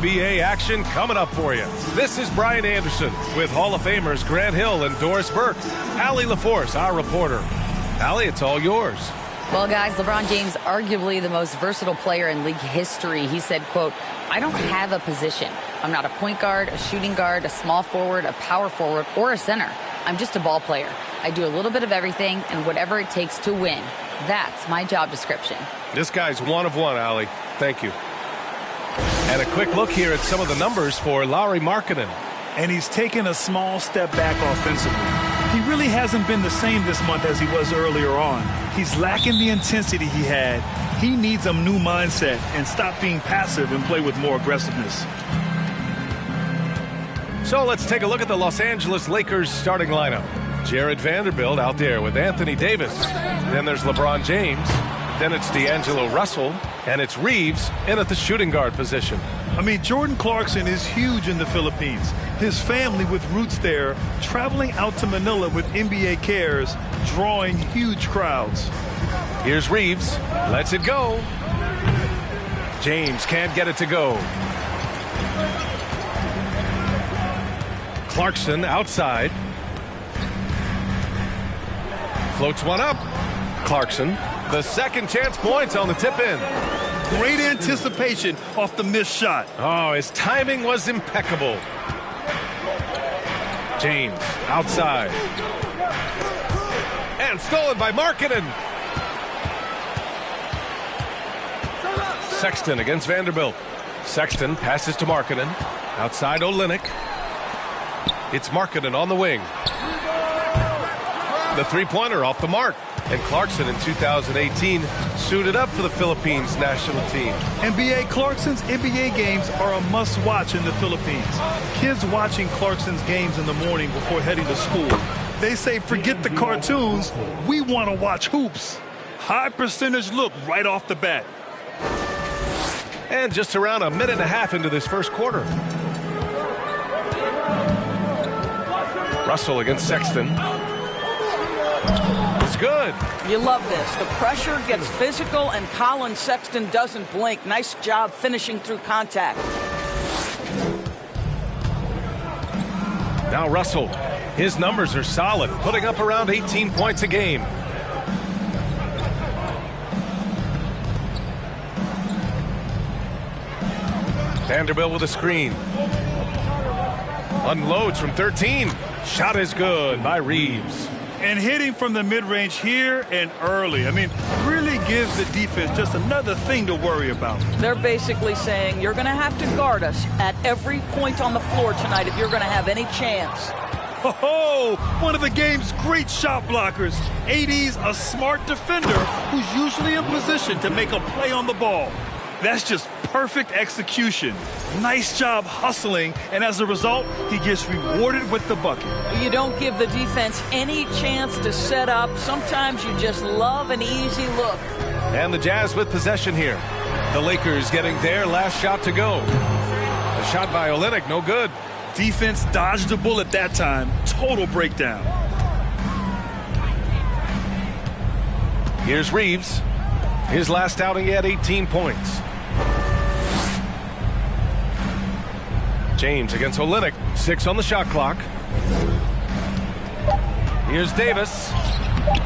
NBA action coming up for you. This is Brian Anderson with Hall of Famers Grant Hill and Doris Burke. Allie LaForce, our reporter. Allie, it's all yours. Well, guys, LeBron James, arguably the most versatile player in league history. He said, quote, "I don't have a position. I'm not a point guard, a shooting guard, a small forward, a power forward, or a center. I'm just a ball player. I do a little bit of everything and whatever it takes to win. That's my job description." This guy's one of one, Allie. Thank you. And a quick look here at some of the numbers for Lauri Markkanen. And he's taken a small step back offensively. He really hasn't been the same this month as he was earlier on. He's lacking the intensity he had. He needs a new mindset and stop being passive and play with more aggressiveness. So let's take a look at the Los Angeles Lakers starting lineup. Jared Vanderbilt out there with Anthony Davis. Then there's LeBron James. Then it's D'Angelo Russell. And it's Reeves in at the shooting guard position. I mean, Jordan Clarkson is huge in the Philippines. His family with roots there, traveling out to Manila with NBA cares, drawing huge crowds. Here's Reeves. Lets it go. James can't get it to go. Clarkson outside. Floats one up. Clarkson. The second chance points on the tip in. Great anticipation off the missed shot. Oh, his timing was impeccable. James outside. And stolen by Markkanen. Sexton against Vanderbilt. Sexton passes to Markkanen. Outside Olynyk. It's Markkanen on the wing. The three-pointer off the mark. And Clarkson in 2018 suited up for the Philippines national team. NBA Clarkson's NBA games are a must-watch in the Philippines. Kids watching Clarkson's games in the morning before heading to school. They say, forget the cartoons, we want to watch hoops. High percentage look right off the bat. And just around a minute and a half into this first quarter. Russell against Sexton. It's good. You love this. The pressure gets physical, and Colin Sexton doesn't blink. Nice job finishing through contact. Now Russell. His numbers are solid, putting up around 18 points a game. Vanderbilt with a screen. Unloads from 13. Shot is good by Reeves. And hitting from the mid-range here and early. I mean, really gives the defense just another thing to worry about. They're basically saying you're going to have to guard us at every point on the floor tonight if you're going to have any chance. Oh, one of the game's great shot blockers. AD's a smart defender who's usually in position to make a play on the ball. That's just perfect execution. Nice job hustling, and as a result, he gets rewarded with the bucket. You don't give the defense any chance to set up. Sometimes you just love an easy look. And the Jazz with possession here. The Lakers getting their last shot to go. A shot by Olynyk, no good. Defense dodged the bullet that time. Total breakdown. Here's Reeves. His last outing, he had 18 points. James against Olynyk. 6 on the shot clock. Here's Davis.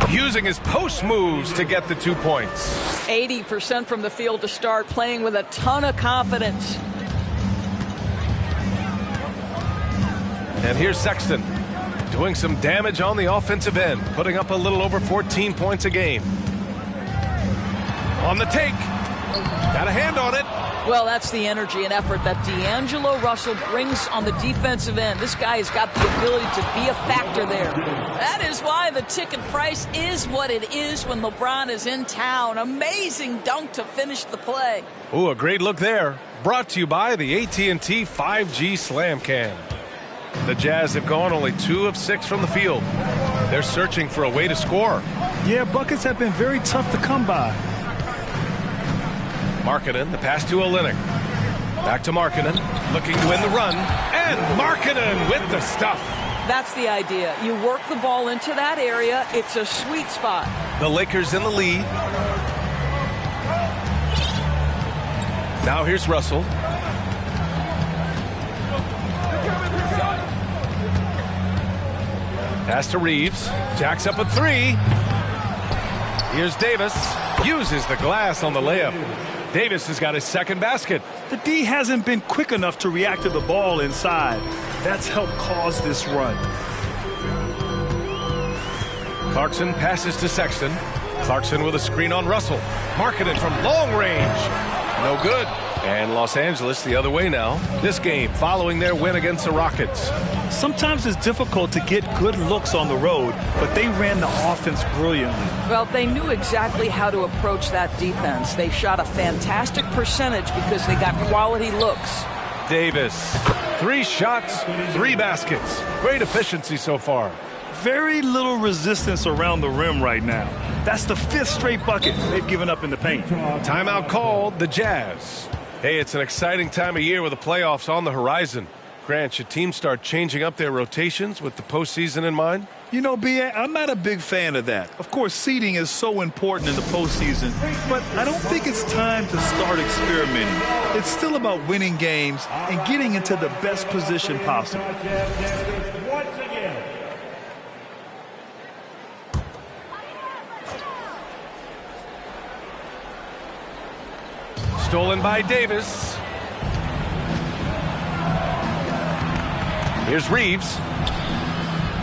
Using his post moves to get the 2 points. 80% from the field to start, playing with a ton of confidence. And here's Sexton. Doing some damage on the offensive end. Putting up a little over 14 points a game. On the take. Got a hand on it. Well, that's the energy and effort that D'Angelo Russell brings on the defensive end. This guy has got the ability to be a factor there. That is why the ticket price is what it is when LeBron is in town. Amazing dunk to finish the play. Ooh, a great look there. Brought to you by the AT&T 5G Slam Cam. The Jazz have gone only 2 of 6 from the field. They're searching for a way to score. Yeah, buckets have been very tough to come by. Markkanen, the pass to Olynyk. Back to Markkanen, looking to win the run. And Markkanen with the stuff. That's the idea. You work the ball into that area. It's a sweet spot. The Lakers in the lead. Now here's Russell. Pass to Reeves. Jacks up a three. Here's Davis. Uses the glass on the layup. Davis has got his second basket. The D hasn't been quick enough to react to the ball inside. That's helped cause this run. Clarkson passes to Sexton. Clarkson with a screen on Russell. Markkanen from long range. No good. And Los Angeles the other way now. This game following their win against the Rockets. Sometimes it's difficult to get good looks on the road, but they ran the offense brilliantly. Well, they knew exactly how to approach that defense. They shot a fantastic percentage because they got quality looks. Davis. 3 shots, 3 baskets. Great efficiency so far. Very little resistance around the rim right now. That's the 5th straight bucket they've given up in the paint. Timeout called, the Jazz. Hey, it's an exciting time of year with the playoffs on the horizon. Grant, should teams start changing up their rotations with the postseason in mind? You know, B.A., I'm not a big fan of that. Of course, seeding is so important in the postseason, but I don't think it's time to start experimenting. It's still about winning games and getting into the best position possible. Stolen by Davis. Here's Reeves.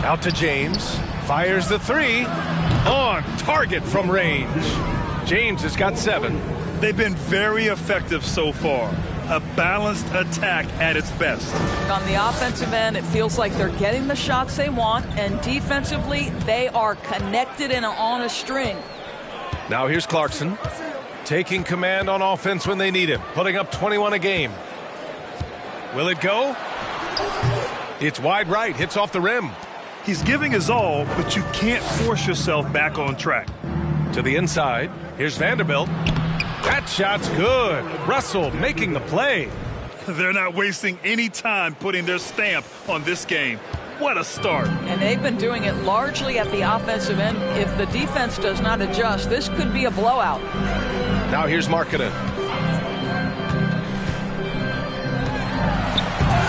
Out to James. Fires the 3. On target from range. James has got 7. They've been very effective so far. A balanced attack at its best. On the offensive end, it feels like they're getting the shots they want, and defensively, they are connected and on a string. Now here's Clarkson. Taking command on offense when they need him. Putting up 21 a game. Will it go? It's wide right. Hits off the rim. He's giving his all, but you can't force yourself back on track. To the inside. Here's Vanderbilt. That shot's good. Russell making the play. They're not wasting any time putting their stamp on this game. What a start. And they've been doing it largely at the offensive end. If the defense does not adjust, this could be a blowout. Now here's Markkanen.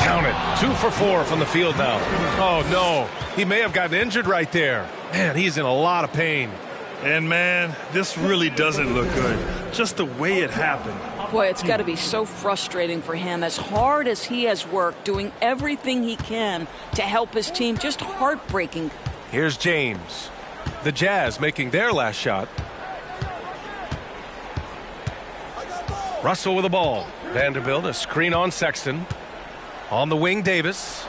Count it. 2 for 4 from the field now. Oh, no. He may have gotten injured right there. Man, he's in a lot of pain. And, man, this really doesn't look good. Just the way it happened. Boy, it's got to be so frustrating for him. As hard as he has worked, doing everything he can to help his team, just heartbreaking. Here's James. The Jazz making their last shot. Russell with the ball. Vanderbilt, a screen on Sexton. On the wing, Davis.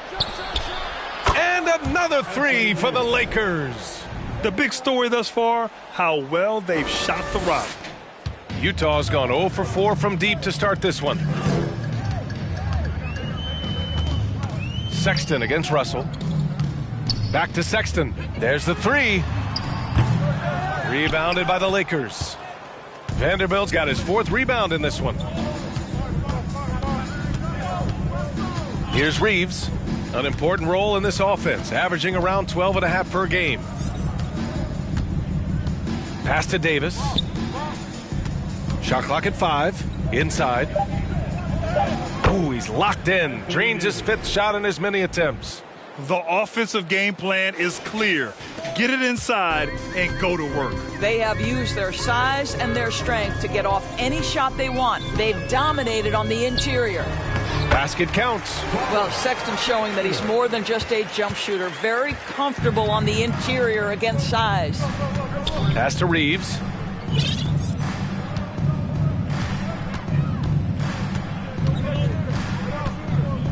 And another 3 for the Lakers. The big story thus far, how well they've shot the rock. Utah's gone 0 for 4 from deep to start this one. Sexton against Russell. Back to Sexton. There's the 3. Rebounded by the Lakers. Vanderbilt's got his 4th rebound in this one. Here's Reeves. An important role in this offense, averaging around 12.5 per game. Pass to Davis. Shot clock at 5. Inside. Oh, he's locked in. Drains his 5th shot in as many attempts. The offensive game plan is clear. Get it inside and go to work. They have used their size and their strength to get off any shot they want. They've dominated on the interior. Basket counts. Well, Sexton showing that he's more than just a jump shooter. Very comfortable on the interior against size. Pass to Reeves.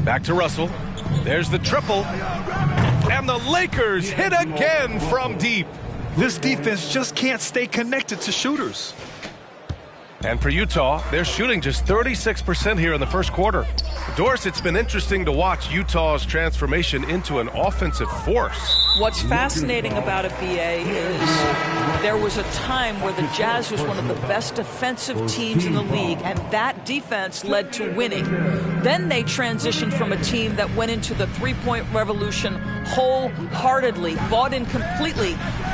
Back to Russell. There's the triple. And the Lakers hit again from deep. This defense just can't stay connected to shooters. And for Utah, they're shooting just 36% here in the first quarter. Doris, it's been interesting to watch Utah's transformation into an offensive force. What's fascinating about it, BA, is there was a time where the Jazz was one of the best defensive teams in the league, and that defense led to winning. Then they transitioned from a team that went into the three-point revolution wholeheartedly, bought in completely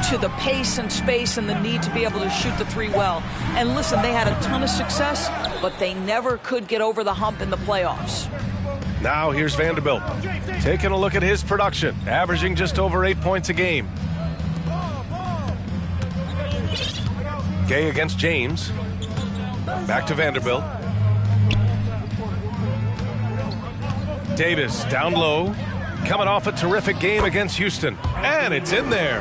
to the pace and space and the need to be able to shoot the 3 well. And listen, they had a ton of success, but they never could get over the hump in the playoffs. Now here's Vanderbilt. Taking a look at his production, averaging just over 8 points a game. Gay against James. Back to Vanderbilt. Davis down low. Coming off a terrific game against Houston. And it's in there.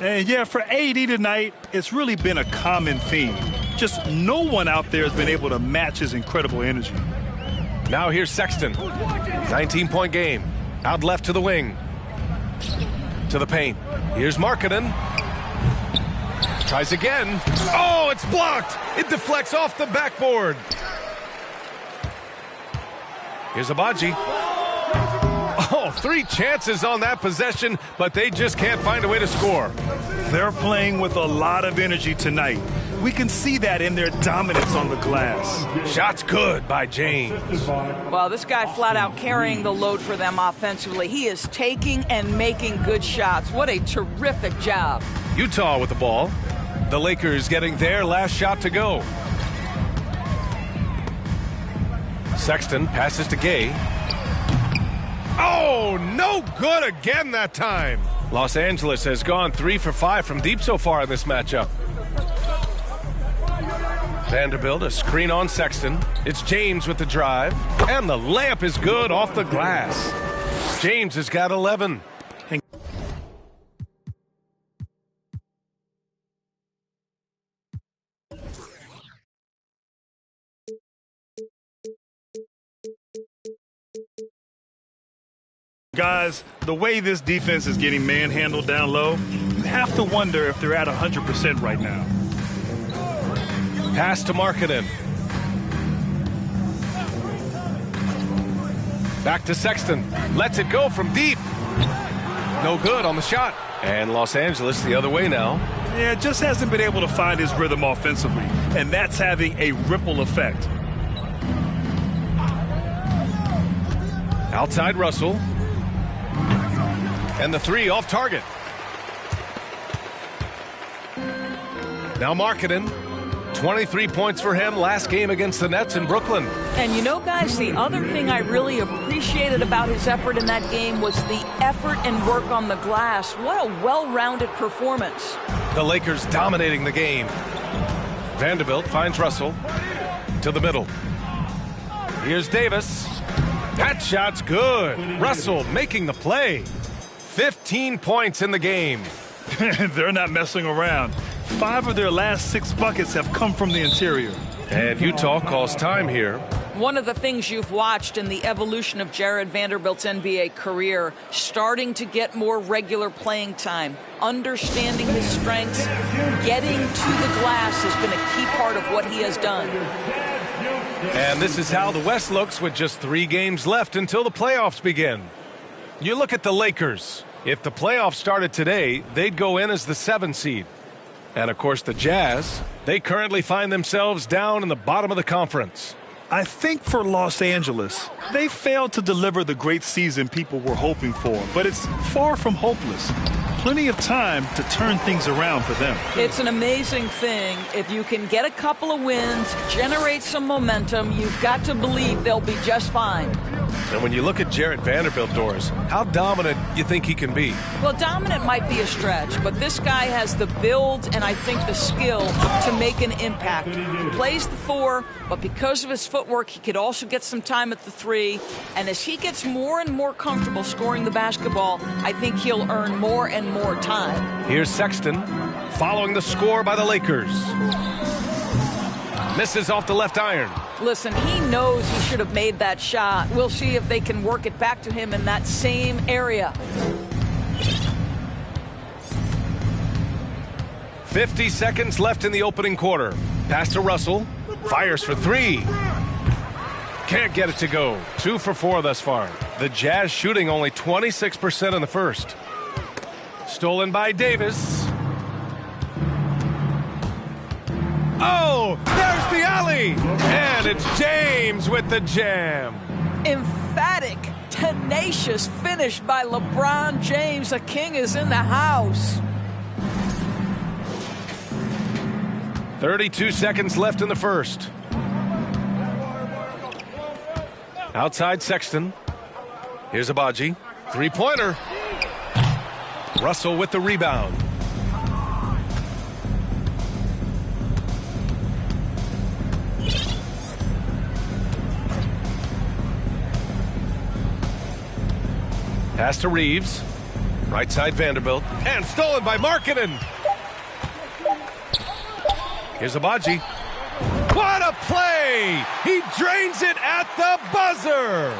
And yeah, for AD tonight, it's really been a common theme. Just no one out there has been able to match his incredible energy. Now here's Sexton. 19-point game. Out left to the wing. To the paint. Here's Markkanen. Tries again. Oh, it's blocked. It deflects off the backboard. Here's Agbaji. Oh, 3 chances on that possession, but they just can't find a way to score. They're playing with a lot of energy tonight. We can see that in their dominance on the glass. Shots good by James. Well, this guy flat out carrying the load for them offensively. He is taking and making good shots. What a terrific job. Utah with the ball. The Lakers getting their last shot to go. Sexton passes to Gay. Oh, no good again that time. Los Angeles has gone 3 for 5 from deep so far in this matchup. Vanderbilt, a screen on Sexton. It's James with the drive. And the layup is good off the glass. James has got 11. Guys, the way this defense is getting manhandled down low, you have to wonder if they're at 100% right now. Pass to Markkanen. Back to Sexton. Lets it go from deep. No good on the shot. And Los Angeles the other way now. Yeah, just hasn't been able to find his rhythm offensively, and that's having a ripple effect. Outside Russell. And the 3 off target. Now Markkanen. 23 points for him last game against the Nets in Brooklyn. And you know, guys, the other thing I really appreciated about his effort in that game was the effort and work on the glass. What a well-rounded performance. The Lakers dominating the game. Vanderbilt finds Russell to the middle. Here's Davis. That shot's good. Russell making the play. 15 points in the game. They're not messing around. 5 of their last 6 buckets have come from the interior. And Utah calls time here. One of the things you've watched in the evolution of Jared Vanderbilt's NBA career, starting to get more regular playing time, understanding his strengths, getting to the glass has been a key part of what he has done. And this is how the West looks with just 3 games left until the playoffs begin. You look at the Lakers. If the playoffs started today, they'd go in as the 7 seed. And, of course, the Jazz, they currently find themselves down in the bottom of the conference. I think for Los Angeles, they failed to deliver the great season people were hoping for, but it's far from hopeless. Plenty of time to turn things around for them. It's an amazing thing. If you can get a couple of wins, generate some momentum, you've got to believe they'll be just fine. And when you look at Jarred Vanderbilt, Doris, how dominant you think he can be? Well, dominant might be a stretch, but this guy has the build and I think the skill to make an impact. He plays the 4, but because of his footwork, he could also get some time at the 3. And as he gets more and more comfortable scoring the basketball, I think he'll earn more and more time. Here's Sexton following the score by the Lakers. Misses off the left iron. Listen, he knows he should have made that shot. We'll see if they can work it back to him in that same area. 50 seconds left in the opening quarter. Pass to Russell. Fires for 3. Can't get it to go. 2 for 4 thus far. The Jazz shooting only 26% in the first. Stolen by Davis. Oh, there's the alley. And it's James with the jam. Emphatic, tenacious finish by LeBron James. The king is in the house. 32 seconds left in the first. Outside Sexton. Here's Agbaji. Three-pointer. Russell with the rebound. Pass to Reeves. Right side Vanderbilt. And stolen by Markkanen. Here's Agbaji. What a play! He drains it at the buzzer.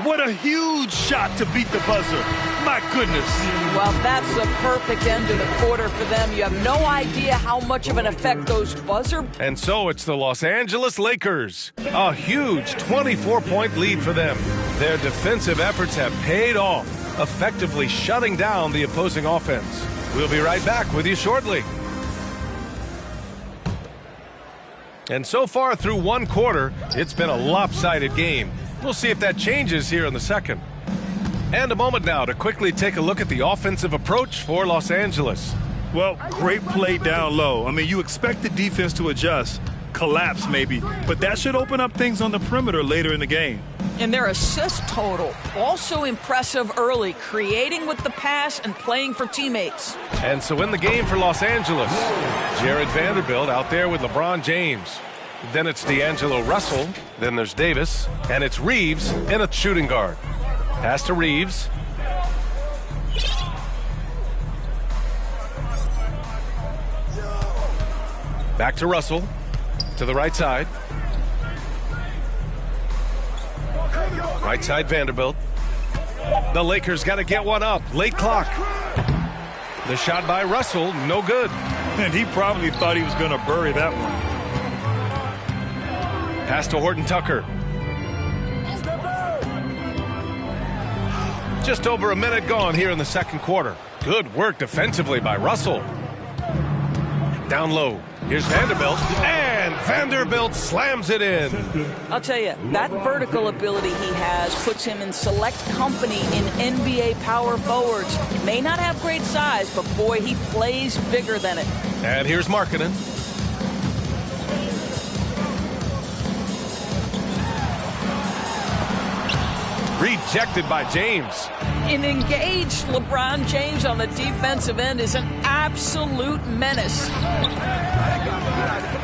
What a huge shot to beat the buzzer. My goodness. Well, that's a perfect end to the quarter for them. You have no idea how much of an effect those buzzer. And so it's the Los Angeles Lakers. A huge 24-point lead for them. Their defensive efforts have paid off, effectively shutting down the opposing offense. We'll be right back with you shortly. And so far through one quarter, it's been a lopsided game. We'll see if that changes here in the second. And a moment now to quickly take a look at the offensive approach for Los Angeles. Well, great play down low. I mean, you expect the defense to adjust, collapse maybe, but that should open up things on the perimeter later in the game. And their assist total, also impressive early, creating with the pass and playing for teammates. And so in the game for Los Angeles, Jared Vanderbilt out there with LeBron James. Then it's D'Angelo Russell. Then there's Davis. And it's Reeves in a shooting guard. Pass to Reeves. Back to Russell. To the right side. Right side Vanderbilt. The Lakers got to get one up. Late clock. The shot by Russell, no good. And he probably thought he was going to bury that one. Pass to Horton Tucker. Just over a minute gone here in the second quarter. Good work defensively by Russell. Down low. Here's Vanderbilt. And Vanderbilt slams it in. I'll tell you, that vertical ability he has puts him in select company in NBA power forwards. May not have great size, but boy, he plays bigger than it. And here's Markkanen. Rejected by James. An engaged LeBron James on the defensive end is an absolute menace.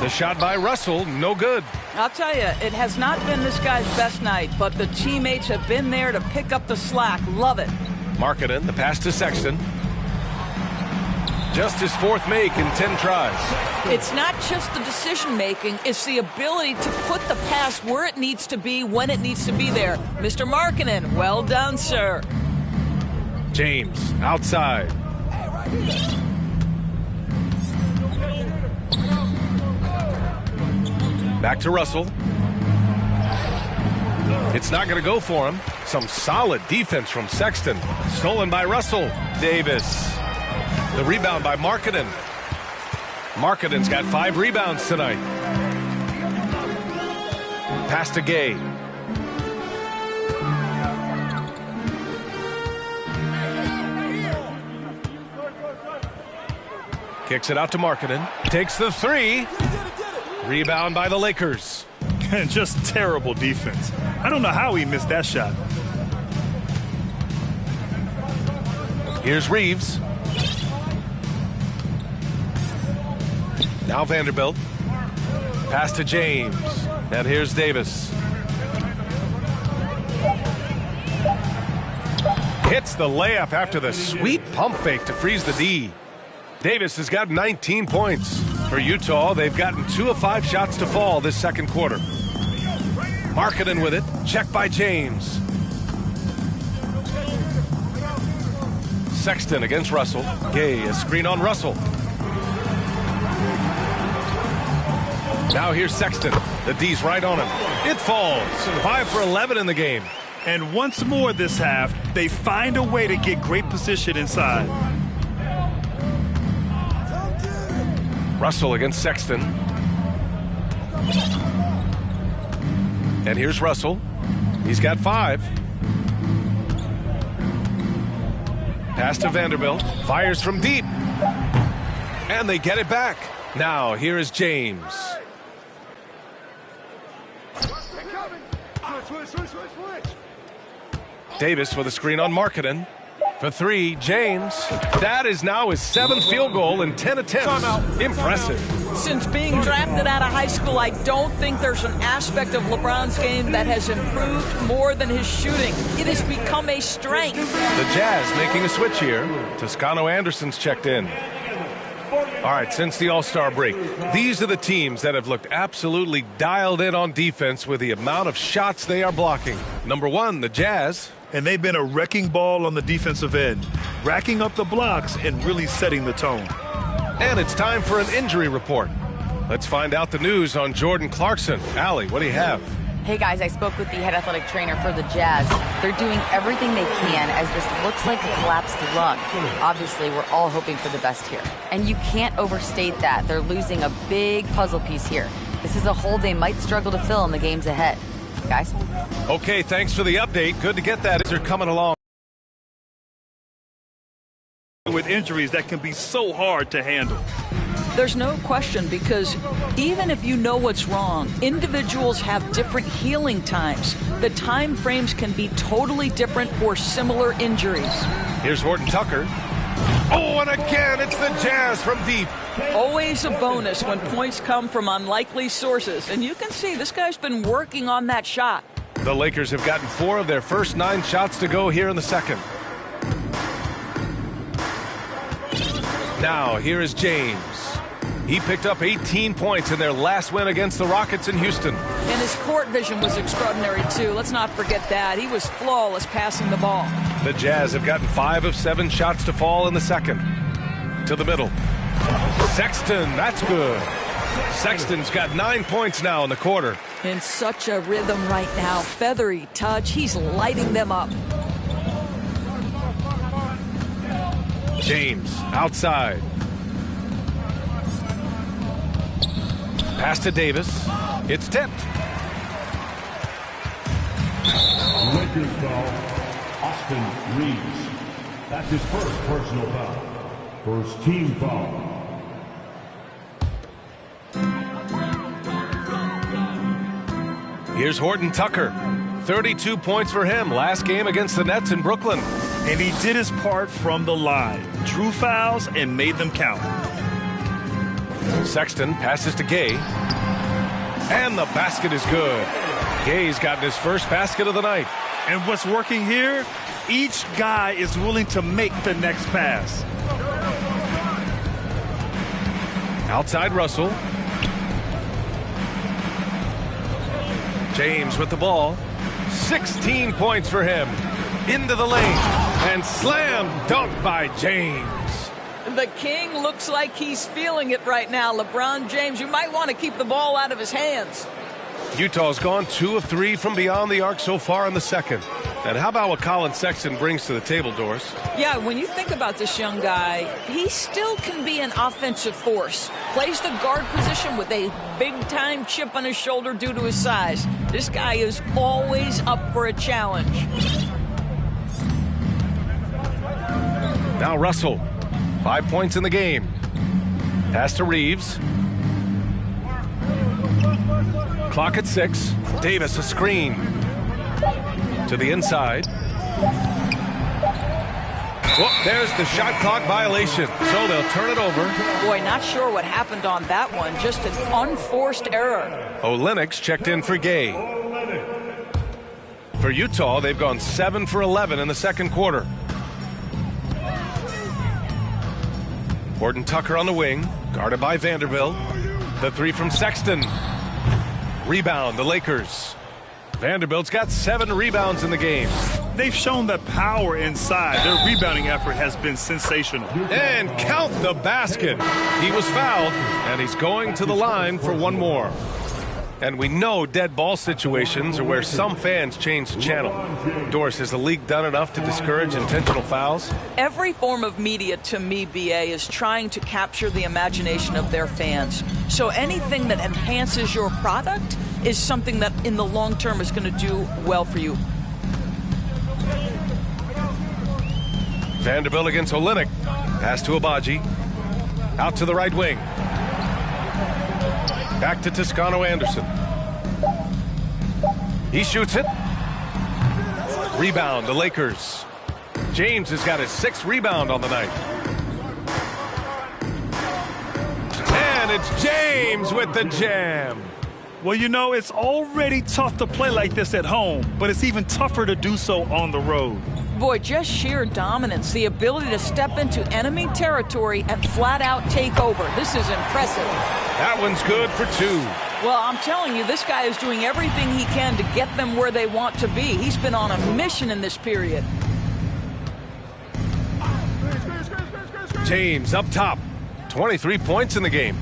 The shot by Russell, no good. I'll tell you, it has not been this guy's best night, but the teammates have been there to pick up the slack. Love it. Markkanen, the pass to Sexton. Just his fourth make in 10 tries. It's not just the decision-making, it's the ability to put the pass where it needs to be, when it needs to be there. Mr. Markkanen, well done, sir. James, outside. Back to Russell. It's not going to go for him. Some solid defense from Sexton. Stolen by Russell. Davis. The rebound by Markkanen. Markkanen's got 5 rebounds tonight. Pass to Gay. Kicks it out to Markkanen. Takes the 3. Rebound by the Lakers. And just terrible defense. I don't know how he missed that shot. Here's Reeves. Now Vanderbilt. Pass to James. And here's Davis. Hits the layup after the sweet pump fake to freeze the D. Davis has got 19 points. For Utah, they've gotten 2 of 5 shots to fall this second quarter. Markkanen with it. Check by James. Sexton against Russell. Gay, a screen on Russell. Now here's Sexton. The D's right on him. It falls. 5 for 11 in the game. And once more this half, they find a way to get great position inside. Russell against Sexton. And here's Russell. He's got 5. Pass to Vanderbilt. Fires from deep. And they get it back. Now here is James. Davis with a screen on Markkanen. For three, James. That is now his 7th field goal in 10 attempts. Impressive. Since being drafted out of high school, I don't think there's an aspect of LeBron's game that has improved more than his shooting. It has become a strength. The Jazz making a switch here. Toscano Anderson's checked in. All right, since the All-Star break, these are the teams that have looked absolutely dialed in on defense with the amount of shots they are blocking. Number 1, the Jazz. And they've been a wrecking ball on the defensive end, racking up the blocks and really setting the tone. And it's time for an injury report. Let's find out the news on Jordan Clarkson. Allie, what do you have? Hey guys, I spoke with the head athletic trainer for the Jazz. They're doing everything they can as this looks like a collapsed lung. Obviously, we're all hoping for the best here. And you can't overstate that. They're losing a big puzzle piece here. This is a hole they might struggle to fill in the games ahead. Guys? Okay, thanks for the update. Good to get that as you're coming along. With injuries that can be so hard to handle. There's no question, because even if you know what's wrong, individuals have different healing times. The time frames can be totally different for similar injuries. Here's Horton Tucker. Oh, and again, it's the Jazz from deep. Always a bonus when points come from unlikely sources. And you can see this guy's been working on that shot. The Lakers have gotten 4 of their first 9 shots to go here in the second. Now, here is James. He picked up 18 points in their last win against the Rockets in Houston. And his court vision was extraordinary, too. Let's not forget that. He was flawless passing the ball. The Jazz have gotten 5 of 7 shots to fall in the second. To the middle. Sexton, that's good. Sexton's got 9 points now in the quarter. In such a rhythm right now. Feathery touch. He's lighting them up. James, outside. Pass to Davis. It's tipped. Lakers foul, Austin Reeves. That's his first personal foul. First team foul. Here's Horton Tucker. 32 points for him last game against the Nets in Brooklyn. And he did his part from the line. Drew fouls and made them count. Sexton passes to Gay. And the basket is good. Gay's gotten his first basket of the night. And what's working here? Each guy is willing to make the next pass. Outside Russell. James with the ball. 16 points for him. Into the lane. And slam dunk by James. The King looks like he's feeling it right now. LeBron James, you might want to keep the ball out of his hands. Utah's gone 2 of 3 from beyond the arc so far in the second. And how about what Colin Sexton brings to the table, Doris? Yeah, when you think about this young guy, he still can be an offensive force. Plays the guard position with a big-time chip on his shoulder due to his size. This guy is always up for a challenge. Now Russell. 5 points in the game. Pass to Reeves. Clock at 6. Davis a screen. To the inside. Oh, there's the shot clock violation. So they'll turn it over. Boy, not sure what happened on that one. Just an unforced error. Olenek's checked in for Gay. For Utah, they've gone 7 for 11 in the second quarter. Horton Tucker on the wing, guarded by Vanderbilt. The 3 from Sexton. Rebound, the Lakers. Vanderbilt's got 7 rebounds in the game. They've shown the power inside. Their rebounding effort has been sensational. And count the basket. He was fouled, and he's going to the line for one more. And we know dead ball situations are where some fans change the channel. Doris, has the league done enough to discourage intentional fouls? Every form of media, to me, BA, is trying to capture the imagination of their fans. So anything that enhances your product is something that in the long term is going to do well for you. Vanderbilt against Olynyk. Pass to Agbaji. Out to the right wing. Back to Toscano Anderson. He shoots it. Rebound, the Lakers. James has got his 6th rebound on the night. And it's James with the jam. Well, you know, it's already tough to play like this at home, but it's even tougher to do so on the road. Boy, just sheer dominance, the ability to step into enemy territory and flat out take over. This is impressive. That one's good for 2. Well, I'm telling you, this guy is doing everything he can to get them where they want to be. He's been on a mission in this period. James up top. 23 points in the game.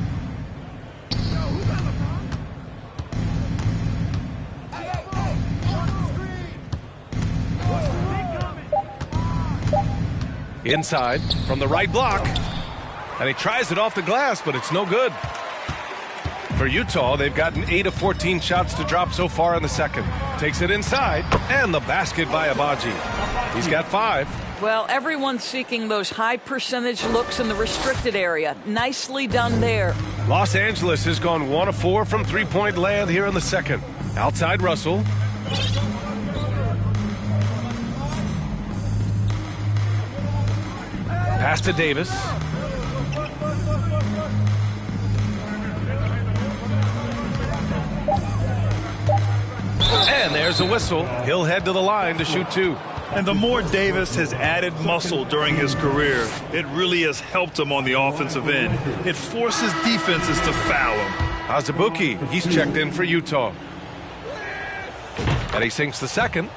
Inside from the right block. And he tries it off the glass, but it's no good. For Utah, they've gotten 8 of 14 shots to drop so far in the second. Takes it inside, and the basket by Agbaji. He's got 5. Well, everyone's seeking those high percentage looks in the restricted area. Nicely done there. Los Angeles has gone 1 of 4 from three-point land here in the second. Outside Russell. Pass to Davis. And there's a whistle. He'll head to the line to shoot 2. And the more Davis has added muscle during his career, it really has helped him on the offensive end. It forces defenses to foul him. Azubuike, he's checked in for Utah. And he sinks the second.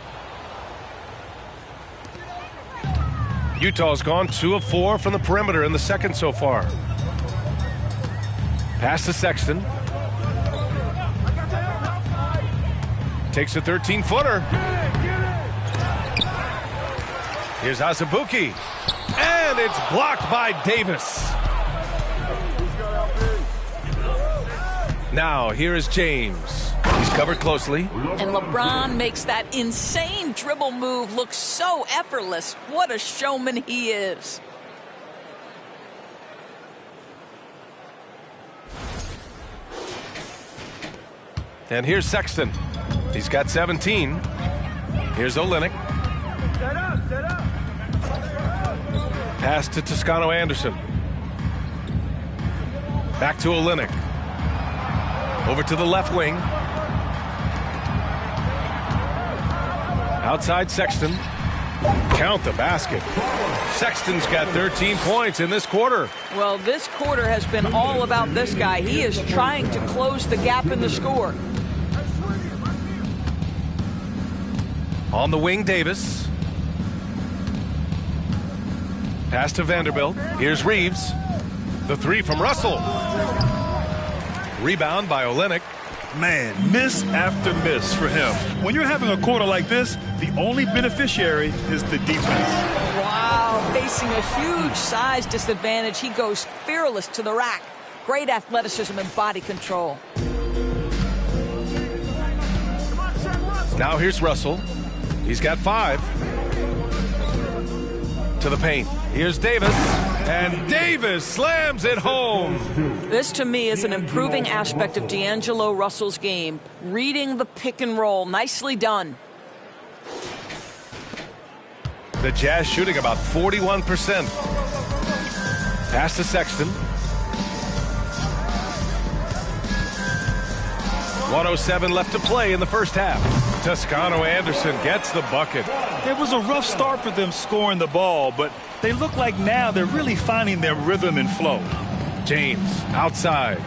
Utah's gone 2 of 4 from the perimeter in the second so far. Pass to Sexton. Takes a 13-footer. Here's Azubuike. And it's blocked by Davis. Now, here is James. He's covered closely. And LeBron makes that insane dribble move look so effortless. What a showman he is. And here's Sexton. He's got 17. Here's Olynyk. Pass to Toscano Anderson. Back to Olynyk. Over to the left wing. Outside Sexton. Count the basket. Sexton's got 13 points in this quarter. Well, this quarter has been all about this guy. He is trying to close the gap in the score. On the wing, Davis. Pass to Vanderbilt. Here's Reeves. The 3 from Russell. Rebound by Olynyk. Man, miss after miss for him. When you're having a quarter like this, the only beneficiary is the defense. Wow, facing a huge size disadvantage, he goes fearless to the rack. Great athleticism and body control. Now here's Russell. He's got 5. To the paint. Here's Davis. And Davis slams it home. This, to me, is an improving aspect of D'Angelo Russell's game. Reading the pick and roll. Nicely done. The Jazz shooting about 41%. Pass to Sexton. 1:07 left to play in the first half. Toscano Anderson gets the bucket. It was a rough start for them scoring the ball, but they look like now they're really finding their rhythm and flow. James outside.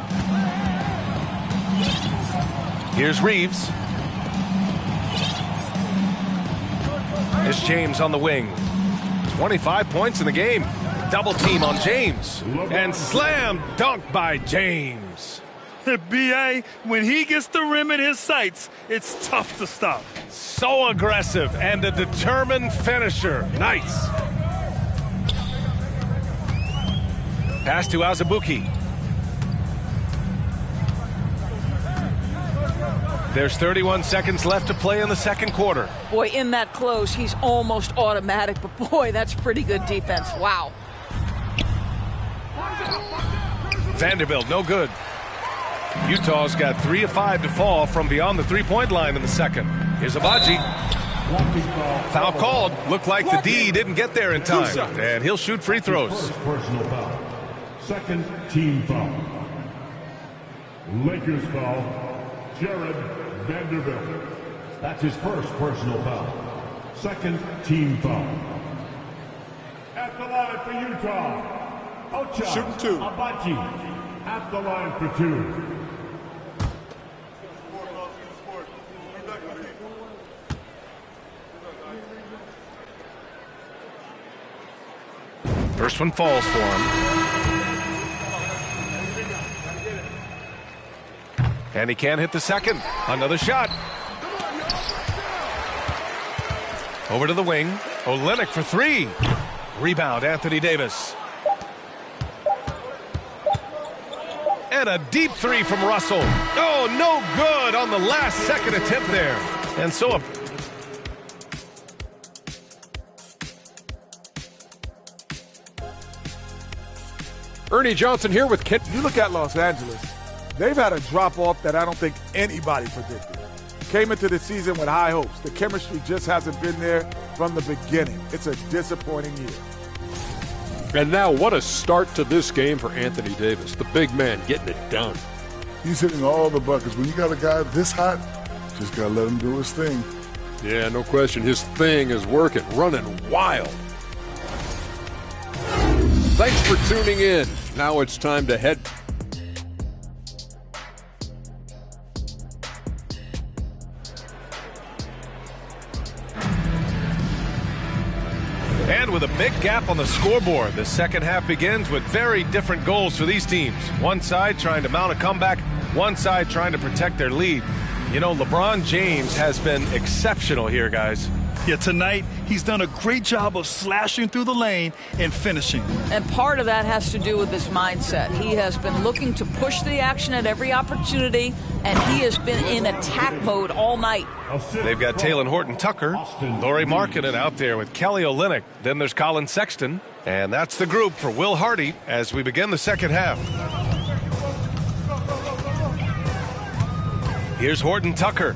Here's Reeves. It's James on the wing. 25 points in the game. Double team on James. And slam dunk by James. B.A., when he gets the rim in his sights, it's tough to stop. So aggressive and a determined finisher. Nice. Pass to Azubuike. There's 31 seconds left to play in the second quarter. Boy, in that close, he's almost automatic, but boy, that's pretty good defense. Wow. Vanderbilt, no good. Utah's got 3 of 5 to fall from beyond the three-point line in the second. Here's Agbaji. Foul called. Looked like the D didn't get there in time. And he'll shoot free throws. First personal foul. Second team foul. Lakers foul. Jared Vanderbilt. That's his first personal foul. Second team foul. At the line for Utah, Ocha Shooting two. Abaji. At the line for two. First one falls for him. And he can't hit the second. Another shot. Over to the wing. Olynyk for three. Rebound, Anthony Davis. And a deep three from Russell. Oh, no good on the last second attempt there. And so Ernie Johnson here with Ken. You look at Los Angeles, they've had a drop-off that I don't think anybody predicted. Came into the season with high hopes. The chemistry just hasn't been there from the beginning. It's a disappointing year. And now what a start to this game for Anthony Davis, the big man getting it done. He's hitting all the buckets. When you got a guy this hot, just got to let him do his thing. Yeah, no question. His thing is working, running wild. Thanks for tuning in. Now it's time to head. And with a big gap on the scoreboard, the second half begins with very different goals for these teams. One side trying to mount a comeback, one side trying to protect their lead. You know, LeBron James has been exceptional here, guys. Yeah, tonight he's done a great job of slashing through the lane and finishing. And part of that has to do with his mindset. He has been looking to push the action at every opportunity, and he has been in attack mode all night. They've got Talen Horton-Tucker, Lauri Markkanen out there with Kelly Olynyk. Then there's Colin Sexton. And that's the group for Will Hardy as we begin the second half. Here's Horton-Tucker.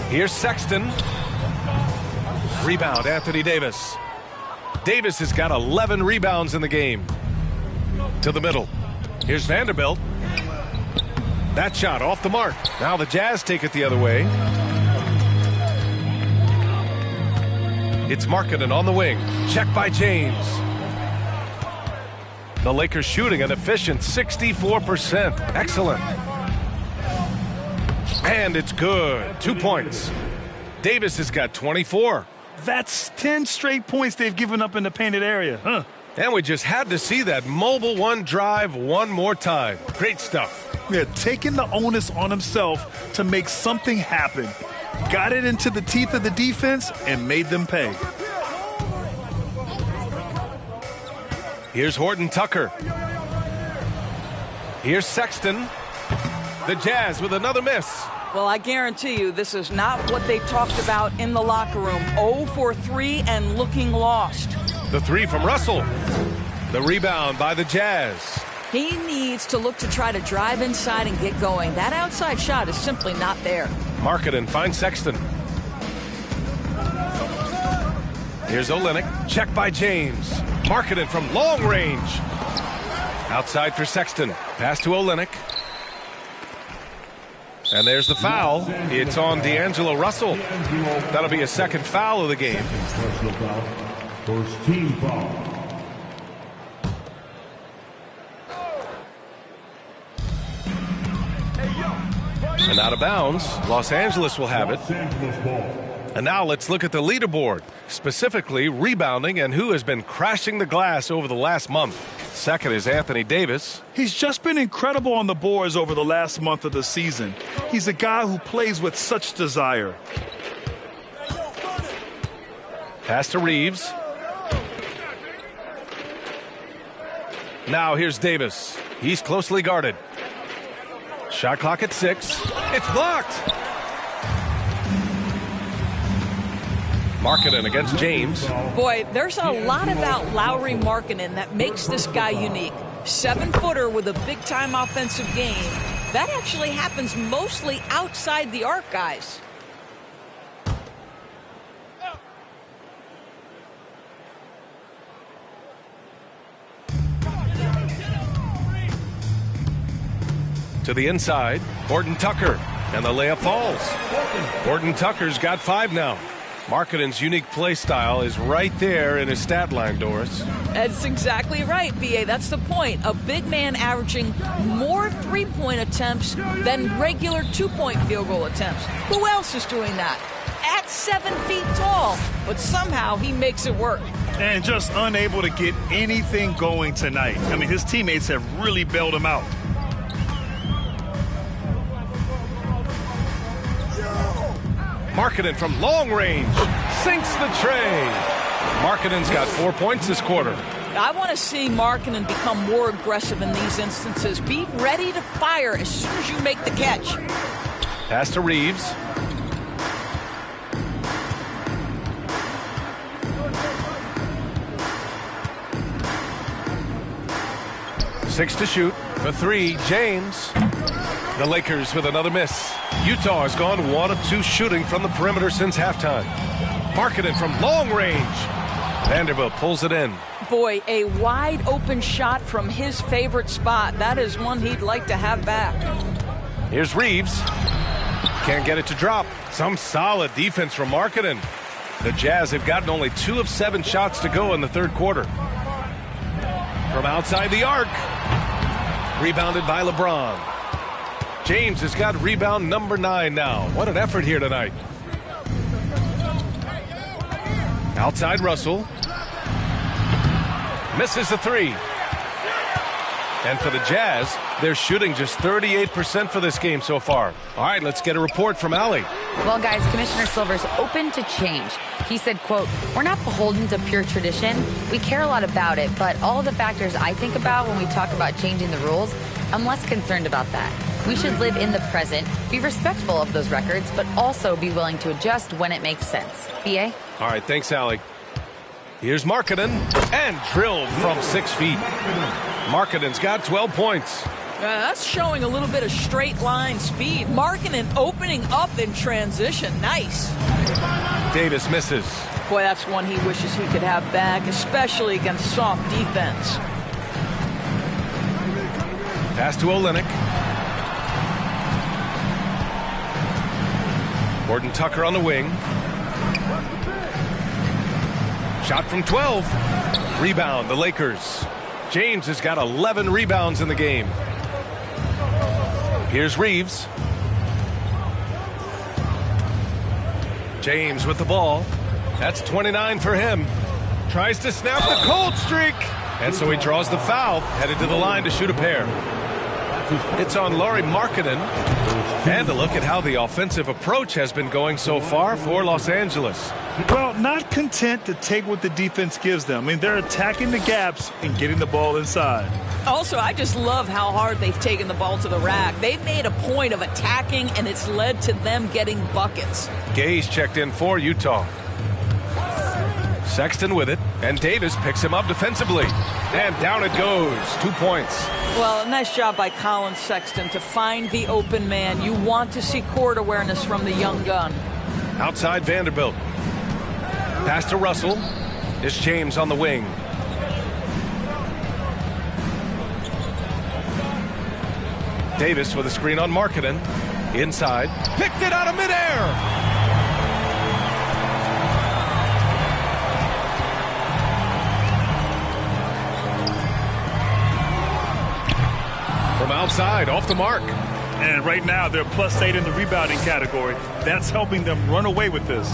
Here's Sexton. Rebound, Anthony Davis. Davis has got 11 rebounds in the game. To the middle. Here's Vanderbilt. That shot off the mark. Now the Jazz take it the other way. It's Markkanen on the wing. Check by James. The Lakers shooting an efficient 64%. Excellent. And it's good. 2 points. Davis has got 24. That's 10 straight points they've given up in the painted area. Huh? And we just had to see that mobile one drive one more time. Great stuff. Yeah, taking the onus on himself to make something happen. Got it into the teeth of the defense and made them pay. Here's Horton-Tucker. Here's Sexton. The Jazz with another miss. Well, I guarantee you this is not what they talked about in the locker room. 0 for 3 and looking lost. The three from Russell. The rebound by the Jazz. He needs to look to try to drive inside and get going. That outside shot is simply not there. Markkanen finds Sexton. Here's Olynyk. Check by James. Markkanen from long range. Outside for Sexton. Pass to Olynyk. And there's the foul. It's on D'Angelo Russell. That'll be a second foul of the game. Personal foul. First team foul. And out of bounds. Los Angeles will have it. Los Angeles ball. And now let's look at the leaderboard, specifically rebounding and who has been crashing the glass over the last month. Second is Anthony Davis. He's just been incredible on the boards over the last month of the season. He's a guy who plays with such desire. Pass to Reeves. Now here's Davis. He's closely guarded. Shot clock at 6. It's blocked. Markkanen against James. Boy, there's a lot about Lauri Markkanen that makes this guy unique. 7-footer with a big-time offensive game. That actually happens mostly outside the arc, guys. To the inside, Horton Tucker, and the layup falls. Horton Tucker's got 5 now. Markkanen's unique play style is right there in his stat line, Doris. That's exactly right, B.A. That's the point. A big man averaging more three-point attempts than regular two-point field goal attempts. Who else is doing that? At 7 feet tall, but somehow he makes it work. And just unable to get anything going tonight. I mean, his teammates have really bailed him out. Markkanen from long range sinks the tray. Markkanen's got 4 points this quarter. I want to see Markkanen become more aggressive in these instances. Be ready to fire as soon as you make the catch. Pass to Reeves. Six to shoot. For 3, James. The Lakers with another miss. Utah has gone 1 of 2 shooting from the perimeter since halftime. Markkanen from long range. Vanderbilt pulls it in. Boy, a wide open shot from his favorite spot. That is one he'd like to have back. Here's Reeves. Can't get it to drop. Some solid defense from Markkanen. The Jazz have gotten only 2 of 7 shots to go in the third quarter. From outside the arc. Rebounded by LeBron. James has got rebound number 9 now. What an effort here tonight. Outside Russell. Misses the 3. And for the Jazz, they're shooting just 38% for this game so far. All right, let's get a report from Allie. Well, guys, Commissioner Silver's open to change. He said, quote, "We're not beholden to pure tradition. We care a lot about it, but all the factors I think about when we talk about changing the rules, I'm less concerned about that. We should live in the present, be respectful of those records, but also be willing to adjust when it makes sense." B.A.? All right, thanks, Allie. Here's Markkanen, and drilled from 6 feet. Markkanen's got 12 points. That's showing a little bit of straight line speed. Markkanen opening up in transition. Nice. Davis misses. Boy, that's one he wishes he could have back, especially against soft defense. Pass to Olynyk. Horton Tucker on the wing. Shot from 12. Rebound, the Lakers. James has got 11 rebounds in the game. Here's Reeves. James with the ball. That's 29 for him. Tries to snap the cold streak. And so he draws the foul, headed to the line to shoot a pair. It's on Lauri Markkanen. And a look at how the offensive approach has been going so far for Los Angeles. Well, not content to take what the defense gives them. I mean, they're attacking the gaps and getting the ball inside. Also, I just love how hard they've taken the ball to the rack. They've made a point of attacking, and it's led to them getting buckets. Gay's checked in for Utah. Sexton with it, and Davis picks him up defensively. And down it goes. 2 points. Well, a nice job by Colin Sexton to find the open man. You want to see court awareness from the young gun. Outside Vanderbilt. Pass to Russell. It's James on the wing. Davis with a screen on Markkanen. Inside. Picked it out of midair. From outside, off the mark. And right now, they're +8 in the rebounding category. That's helping them run away with this.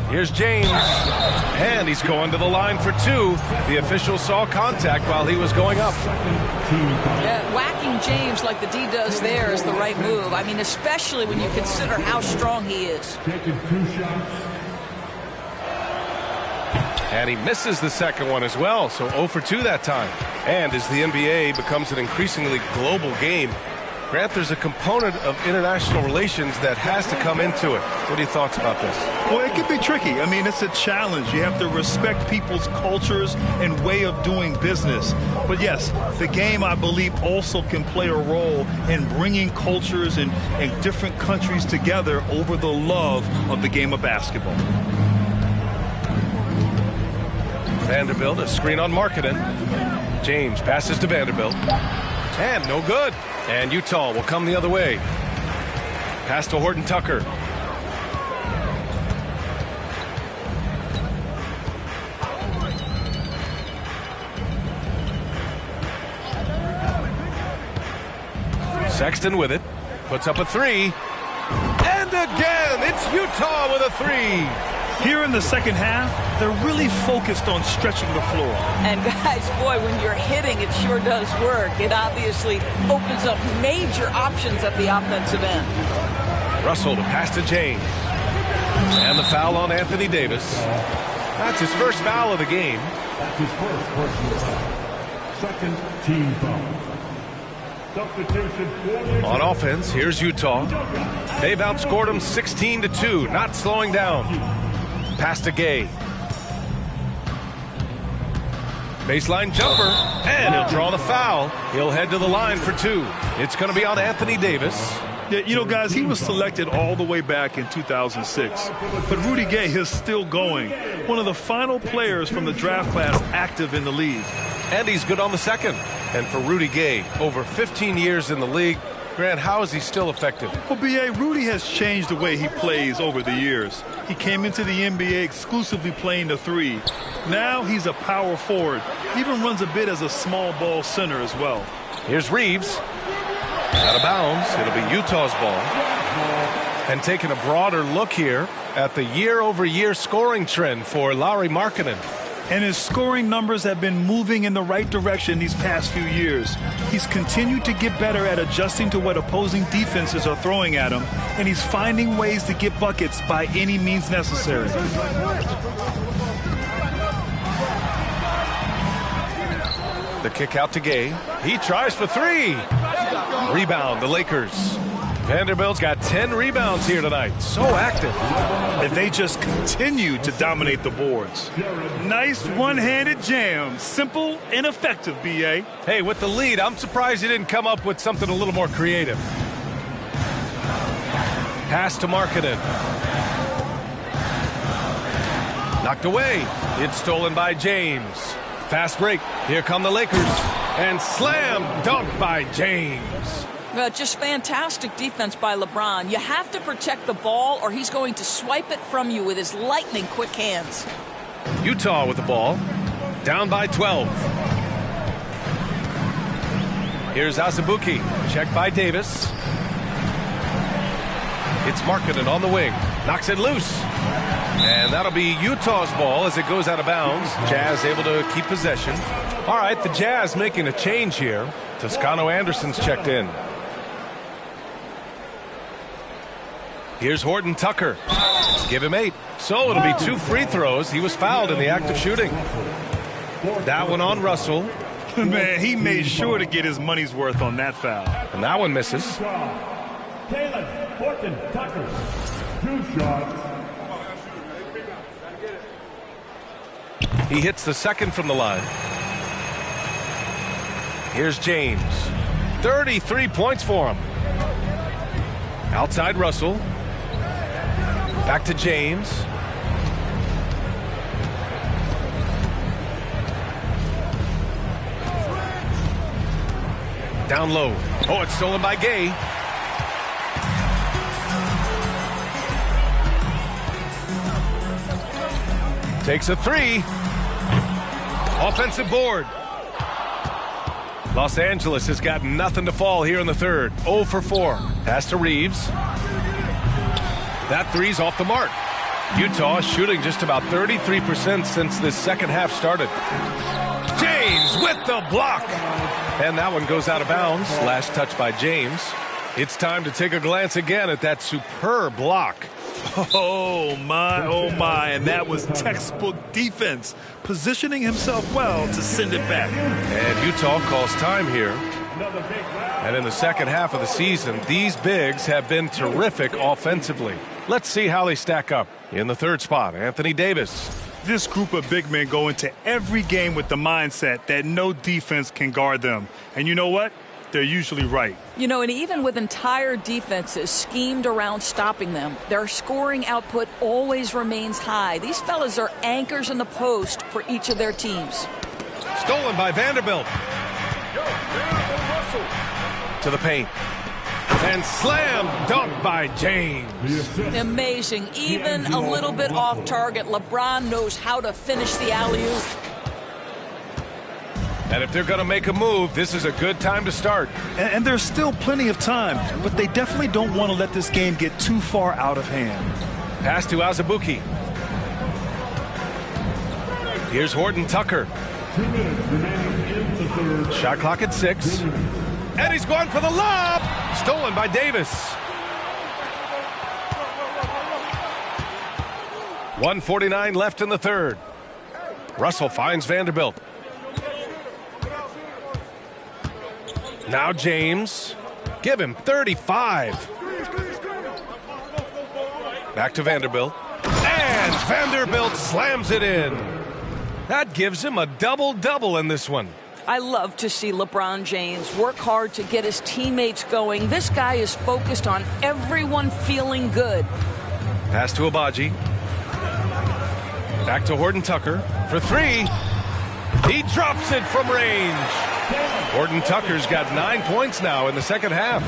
Here's James. And he's going to the line for 2. The official saw contact while he was going up. Yeah, whacking James like the D does there is the right move. I mean, especially when you consider how strong he is. Taking 2 shots. And he misses the second one as well, so 0 for 2 that time. And as the NBA becomes an increasingly global game, Grant, there's a component of international relations that has to come into it. What are your thoughts about this? Well, it can be tricky. I mean, it's a challenge. You have to respect people's cultures and way of doing business. But yes, the game, I believe, also can play a role in bringing cultures and different countries together over the love of the game of basketball. Vanderbilt, a screen on Markkanen. James passes to Vanderbilt. And no good. And Utah will come the other way. Pass to Horton Tucker. Sexton with it. Puts up a three. And again, it's Utah with a three. Here in the second half, they're really focused on stretching the floor. And guys, boy, when you're hitting, it sure does work. It obviously opens up major options at the offensive end. Russell to pass to James. And the foul on Anthony Davis. That's his first foul of the game. That's his first personal foul. Second team foul. Substitution. On offense, here's Utah. They've outscored them 16-2, not slowing down. Pass to Gay. Baseline jumper, and he'll draw the foul. He'll head to the line for two. It's going to be on Anthony Davis. Yeah, you know, guys, he was selected all the way back in 2006. But Rudy Gay is still going. One of the final players from the draft class active in the league. And he's good on the second. And for Rudy Gay, over 15 years in the league, Grant, how is he still effective? Well, B.A., Rudy has changed the way he plays over the years. He came into the NBA exclusively playing the three. Now he's a power forward. He even runs a bit as a small ball center as well. Here's Reeves. Out of bounds. It'll be Utah's ball. And taking a broader look here at the year-over-year scoring trend for Lauri Markkanen. And his scoring numbers have been moving in the right direction these past few years. He's continued to get better at adjusting to what opposing defenses are throwing at him, and he's finding ways to get buckets by any means necessary. The kick out to Gay. He tries for three. Rebound, the Lakers. Vanderbilt's got 10 rebounds here tonight. So active. And they just continue to dominate the boards. Nice one-handed jam. Simple and effective, B.A. Hey, with the lead, I'm surprised he didn't come up with something a little more creative. Pass to Markkanen. Knocked away. It's stolen by James. Fast break. Here come the Lakers. And slam dunk by James. Just fantastic defense by LeBron. You have to protect the ball or he's going to swipe it from you with his lightning quick hands. Utah with the ball. Down by 12. Here's Azubuike. Checked by Davis. It's Markkanen on the wing. Knocks it loose. And that'll be Utah's ball as it goes out of bounds. Jazz able to keep possession. All right, the Jazz making a change here. Toscano Anderson's checked in. Here's Horton Tucker. Give him 8. So it'll be 2 free throws. He was fouled in the act of shooting. That one on Russell. Man, he made sure to get his money's worth on that foul. And that one misses. Caleb Horton Tucker. 2 shots. He hits the second from the line. Here's James. 33 points for him. Outside Russell. Back to James. Down low. Oh, it's stolen by Gay. Takes a 3. Offensive board. Los Angeles has got nothing to fall here in the third. 0 for 4. Pass to Reeves. That 3's off the mark. Utah shooting just about 33% since this second half started. James with the block. And that one goes out of bounds. Last touch by James. It's time to take a glance again at that superb block. Oh, my. And that was textbook defense, positioning himself well to send it back. And Utah calls time here. And in the second half of the season, these bigs have been terrific offensively. Let's see how they stack up. In the third spot, Anthony Davis. This group of big men go into every game with the mindset that no defense can guard them. And you know what? They're usually right. You know, and even with entire defenses schemed around stopping them, their scoring output always remains high. These fellas are anchors in the post for each of their teams. Stolen by Vanderbilt. To the paint. And slam dunk by James. Amazing. Even a little bit off target, LeBron knows how to finish the alley-oop. And if they're going to make a move, this is a good time to start. And there's still plenty of time, but they definitely don't want to let this game get too far out of hand. Pass to Azubuike. Here's Horton Tucker. 2 minutes remaining in the third. Shot clock at 6. And he's going for the lob. Stolen by Davis. 1:49 left in the third. Russell finds Vanderbilt. Now James. Give him 35. Back to Vanderbilt. And Vanderbilt slams it in. That gives him a double-double in this one. I love to see LeBron James work hard to get his teammates going. This guy is focused on everyone feeling good. Pass to Agbaji. Back to Horton Tucker for 3. He drops it from range. Horton Tucker's got 9 points now in the second half.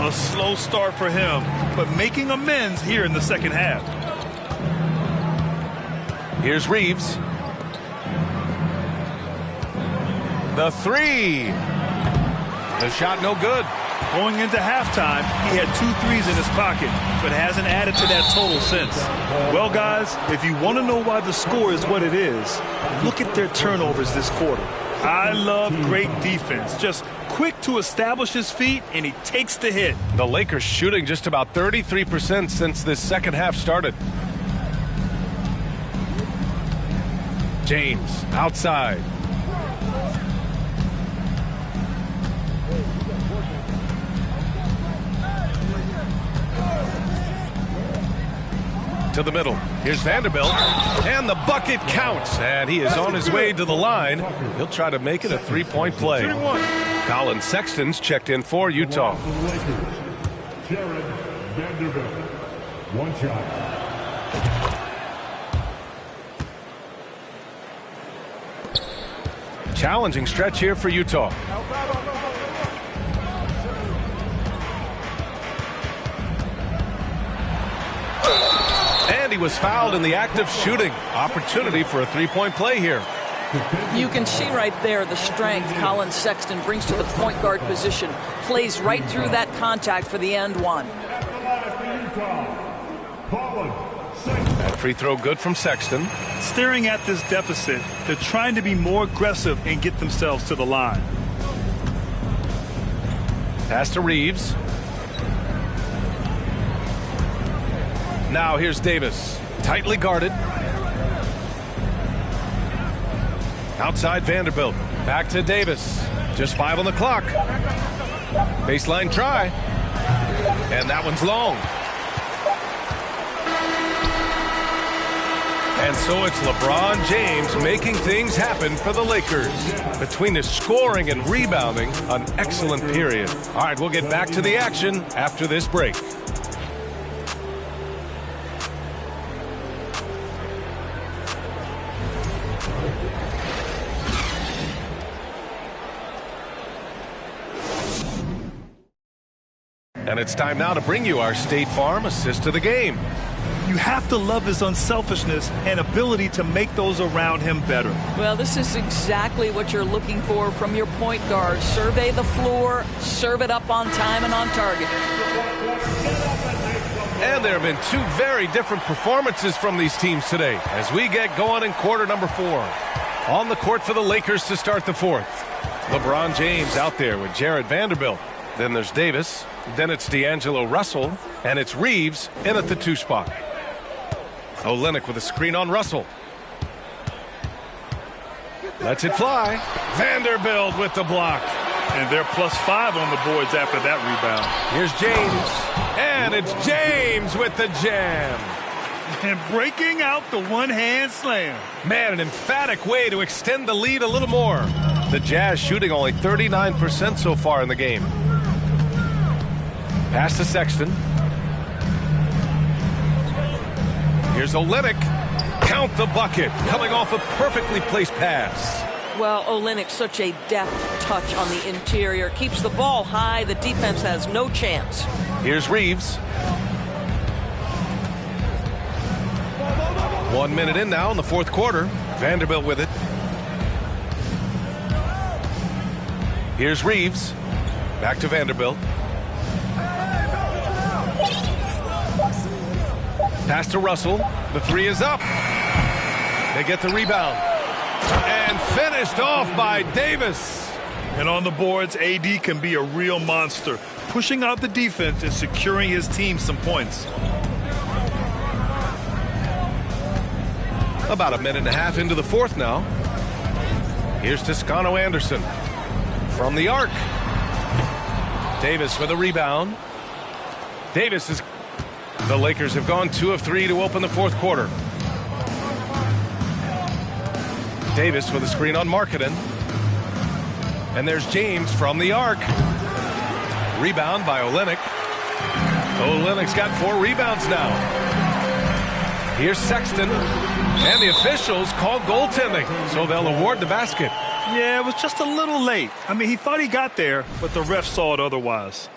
A slow start for him, but making amends here in the second half. Here's Reeves. The 3. The shot no good. Going into halftime, he had 2 threes in his pocket, but hasn't added to that total since. Well, guys, if you want to know why the score is what it is, look at their turnovers this quarter. I love great defense. Just quick to establish his feet, and he takes the hit. The Lakers shooting just about 33% since this second half started. James outside. To the middle. Here's Vanderbilt. And the bucket counts. And he is on his way to the line. He'll try to make it a 3-point play. Colin Sexton's checked in for Utah. Jared Vanderbilt. 1 shot. Challenging stretch here for Utah. And he was fouled in the act of shooting. Opportunity for a 3-point play here. You can see right there the strength Colin Sexton brings to the point guard position. Plays right through that contact for the end one. That free throw good from Sexton. Staring at this deficit, they're trying to be more aggressive and get themselves to the line. Pass to Reeves. Now here's Davis. Tightly guarded. Outside Vanderbilt. Back to Davis. Just 5 on the clock. Baseline try. And that one's long. And so it's LeBron James making things happen for the Lakers. Between his scoring and rebounding, an excellent period. All right, we'll get back to the action after this break. And it's time now to bring you our State Farm assist of the game. You have to love his unselfishness and ability to make those around him better. Well, this is exactly what you're looking for from your point guard. Survey the floor, serve it up on time and on target. And there have been 2 very different performances from these teams today as we get going in quarter number 4. On the court for the Lakers to start the 4th. LeBron James out there with Jared Vanderbilt. Then there's Davis. Then it's D'Angelo Russell. And it's Reeves in at the 2 spot. Olynyk with a screen on Russell. Lets it fly. Vanderbilt with the block. And they're +5 on the boards after that rebound. Here's James. And it's James with the jam. And breaking out the one-hand slam. Man, an emphatic way to extend the lead a little more. The Jazz shooting only 39% so far in the game. Pass to Sexton. Here's Olynyk. Count the bucket. Coming off a perfectly placed pass. Well, Olynyk, such a deft touch on the interior. Keeps the ball high. The defense has no chance. Here's Reeves. 1 minute in now in the fourth quarter. Vanderbilt with it. Here's Reeves. Back to Vanderbilt. Pass to Russell. The three is up. They get the rebound. And finished off by Davis. And on the boards, AD can be a real monster, pushing out the defense and securing his team some points. About a minute and a half into the fourth now. Here's Toscano Anderson from the arc. Davis with a rebound. Davis is... The Lakers have gone 2 of 3 to open the fourth quarter. Davis with a screen on Markkanen. And there's James from the arc. Rebound by Olynyk. Olynyk's got 4 rebounds now. Here's Sexton. And the officials called goaltending, so they'll award the basket. Yeah, it was just a little late. I mean, he thought he got there, but the ref saw it otherwise.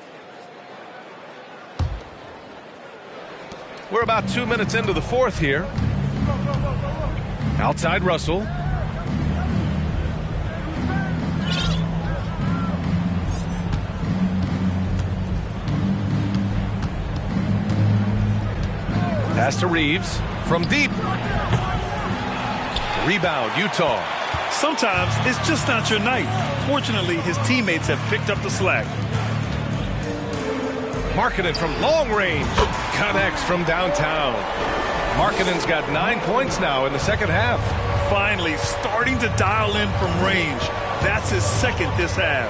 We're about 2 minutes into the fourth here. Outside Russell. Pass to Reeves from deep. Rebound, Utah. Sometimes it's just not your night. Fortunately, his teammates have picked up the slack. Markkanen from long range. Connects from downtown. Markkanen's got 9 points now in the second half. Finally starting to dial in from range. That's his second this half.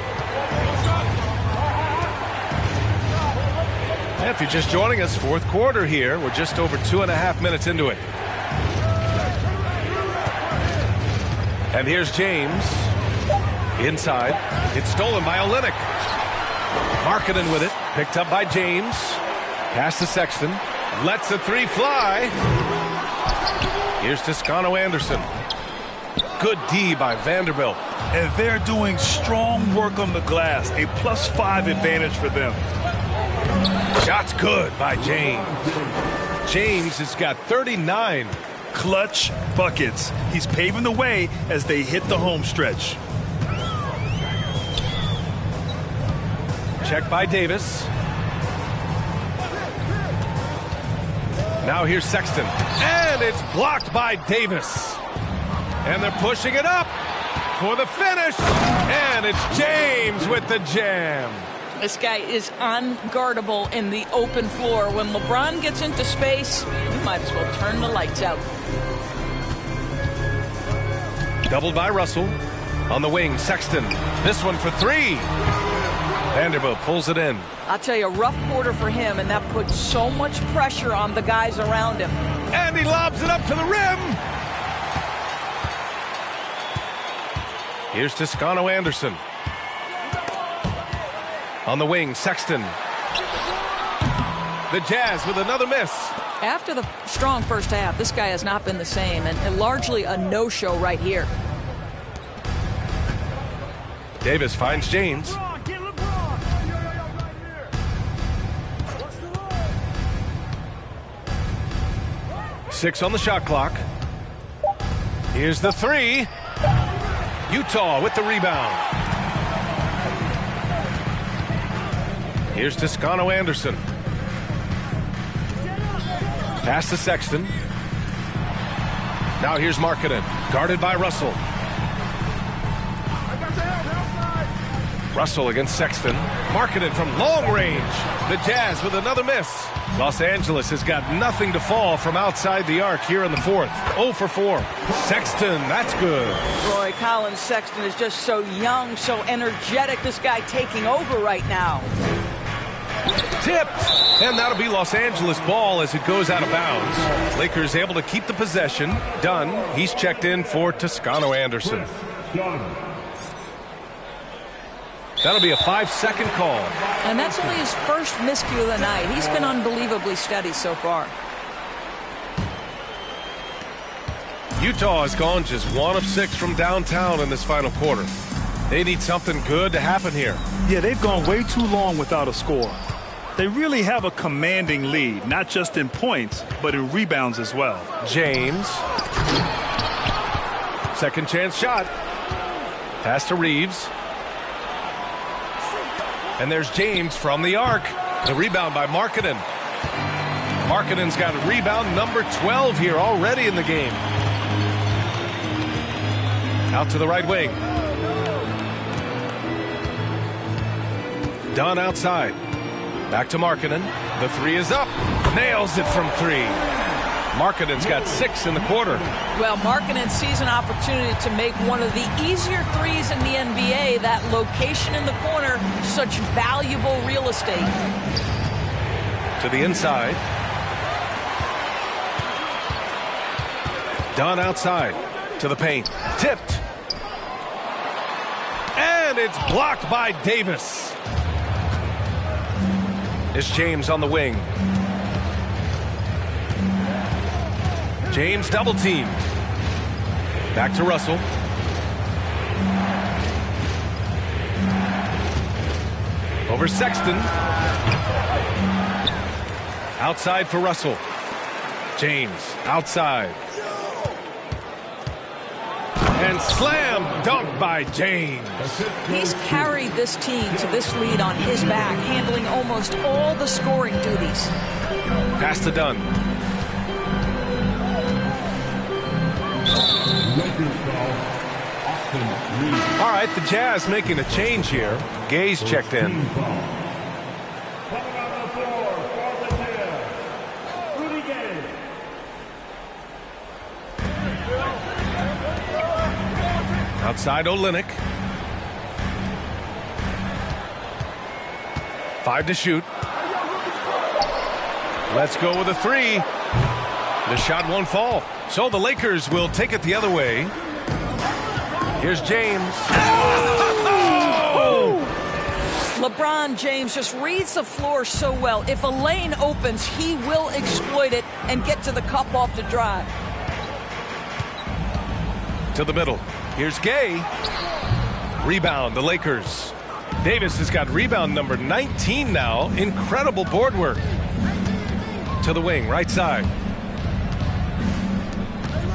And if you're just joining us, fourth quarter here. We're just over 2.5 minutes into it. And here's James. Inside. It's stolen by Olynyk. Markkanen with it. Picked up by James. Pass to Sexton. Lets the three fly. Here's Toscano Anderson. Good D by Vanderbilt. And they're doing strong work on the glass. A +5 advantage for them. Shot's good by James. James has got 39. Clutch buckets. He's paving the way as they hit the home stretch. Check by Davis. Now here's Sexton. And it's blocked by Davis. And they're pushing it up for the finish. And it's James with the jam. This guy is unguardable in the open floor. When LeBron gets into space, you might as well turn the lights out. Doubled by Russell. On the wing, Sexton. This one for 3. Vanderbilt pulls it in. I'll tell you, a rough quarter for him, and that puts so much pressure on the guys around him. And he lobs it up to the rim. Here's Toscano Anderson. On the wing, Sexton. The Jazz with another miss. After the strong first half, this guy has not been the same, and largely a no-show right here. Davis finds James. Six on the shot clock. Here's the 3. Utah with the rebound. Here's Toscano Anderson. Pass to Sexton. Now here's Markkanen, guarded by Russell. Russell against Sexton. Markkanen from long range. The Jazz with another miss. Los Angeles has got nothing to fall from outside the arc here in the fourth. 0 for 4. Sexton, that's good. Roy Collins Sexton is just so young, so energetic. This guy taking over right now. Tipped, and that'll be Los Angeles ball as it goes out of bounds. Lakers able to keep the possession. Dunn, he's checked in for Toscano Anderson. That'll be a 5-second call. And that's only his first miscue of the night. He's been unbelievably steady so far. Utah has gone just 1 of 6 from downtown in this final quarter. They need something good to happen here. Yeah, they've gone way too long without a score. They really have a commanding lead, not just in points, but in rebounds as well. James. Second chance shot. Pass to Reeves. And there's James from the arc. The rebound by Markkanen. Markkanen's got rebound number 12 here already in the game. Out to the right wing. Dunn outside. Back to Markkanen. The 3 is up. Nails it from 3. Markkanen's got 6 in the quarter. Well, Markkanen sees an opportunity to make one of the easier threes in the NBA. That location in the corner, such valuable real estate. To the inside. Dunn outside. To the paint. Tipped. And it's blocked by Davis. It's James on the wing. James double teamed. Back to Russell. Over Sexton. Outside for Russell. James outside. And slam dunk by James. He's carried this team to this lead on his back, handling almost all the scoring duties. Pass to Dunn. All right, the Jazz making a change here. Gay's checked in. Outside Olynyk. 5 to shoot. Let's go with a 3. The shot won't fall. So the Lakers will take it the other way. Here's James. Oh! LeBron James just reads the floor so well. If a lane opens, he will exploit it and get to the cup off the drive. To the middle. Here's Gay. Rebound, the Lakers. Davis has got rebound number 19 now. Incredible board work. To the wing, right side.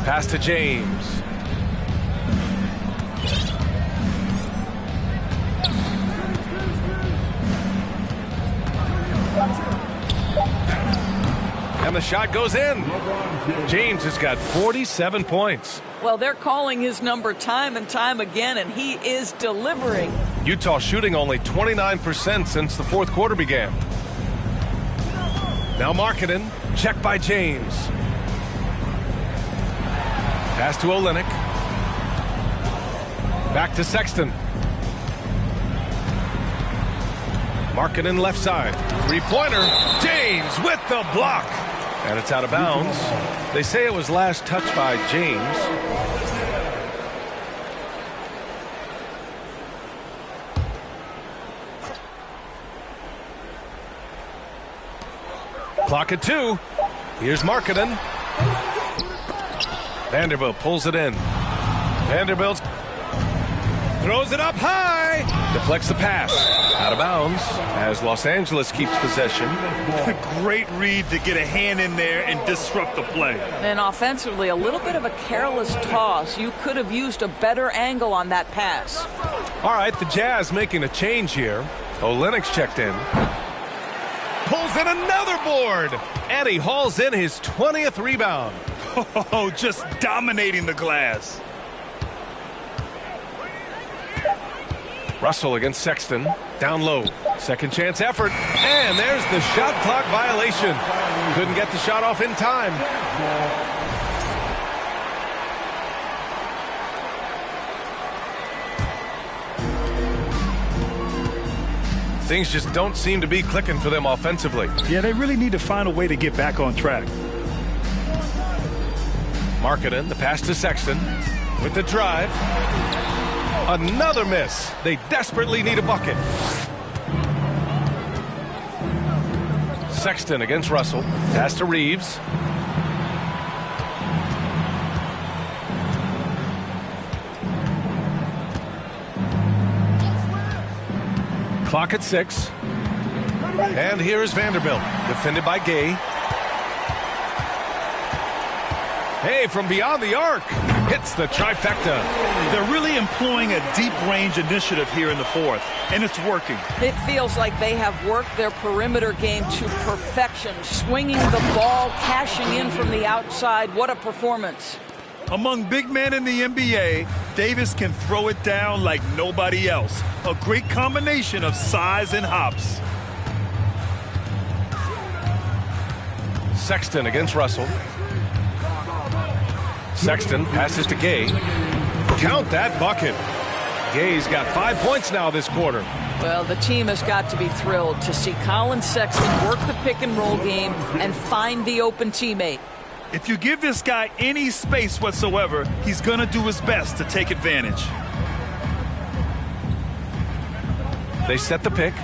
Pass to James. And the shot goes in. James has got 47 points. Well, they're calling his number time and time again, and he is delivering. Utah shooting only 29% since the fourth quarter began. Now Markkanen, checked by James. Pass to Olynyk. Back to Sexton. Markkanen left side. Three-pointer. James with the block. And it's out of bounds. They say it was last touched by James. Clock at 2. Here's Markkanen. Vanderbilt pulls it in. Vanderbilt throws it up high. Deflects the pass. Out of bounds as Los Angeles keeps possession. Great read to get a hand in there and disrupt the play. And offensively, a little bit of a careless toss. You could have used a better angle on that pass. All right, the Jazz making a change here. Olynyk's checked in. Pulls in another board. And he hauls in his 20th rebound. Oh, just dominating the glass. Russell against Sexton. Down low. Second chance effort. And there's the shot clock violation. Couldn't get the shot off in time. Things just don't seem to be clicking for them offensively. Yeah, they really need to find a way to get back on track. Markkanen, the pass to Sexton with the drive. Another miss. They desperately need a bucket. Sexton against Russell. Pass to Reeves. Clock at 6. And here is Vanderbilt, defended by Gay. Hey, from beyond the arc, hits the trifecta. They're really employing a deep range initiative here in the fourth, and it's working. It feels like they have worked their perimeter game to perfection, swinging the ball, cashing in from the outside. What a performance. Among big men in the NBA, Davis can throw it down like nobody else. A great combination of size and hops. Sexton against Russell. Sexton passes to Gay. Count that bucket. Gay's got 5 points now this quarter. Well, the team has got to be thrilled to see Colin Sexton work the pick-and-roll game and find the open teammate. If you give this guy any space whatsoever, he's going to do his best to take advantage. They set the pick.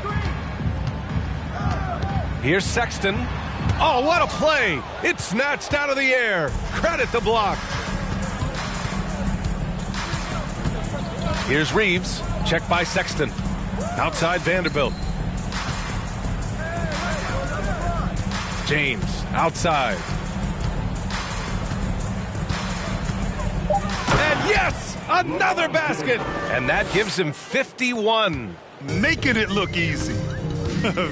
Here's Sexton. Oh, what a play! It's snatched out of the air. Credit the block. Here's Reeves. Checked by Sexton. Outside Vanderbilt. James outside. And yes, another basket. And that gives him 51. Making it look easy.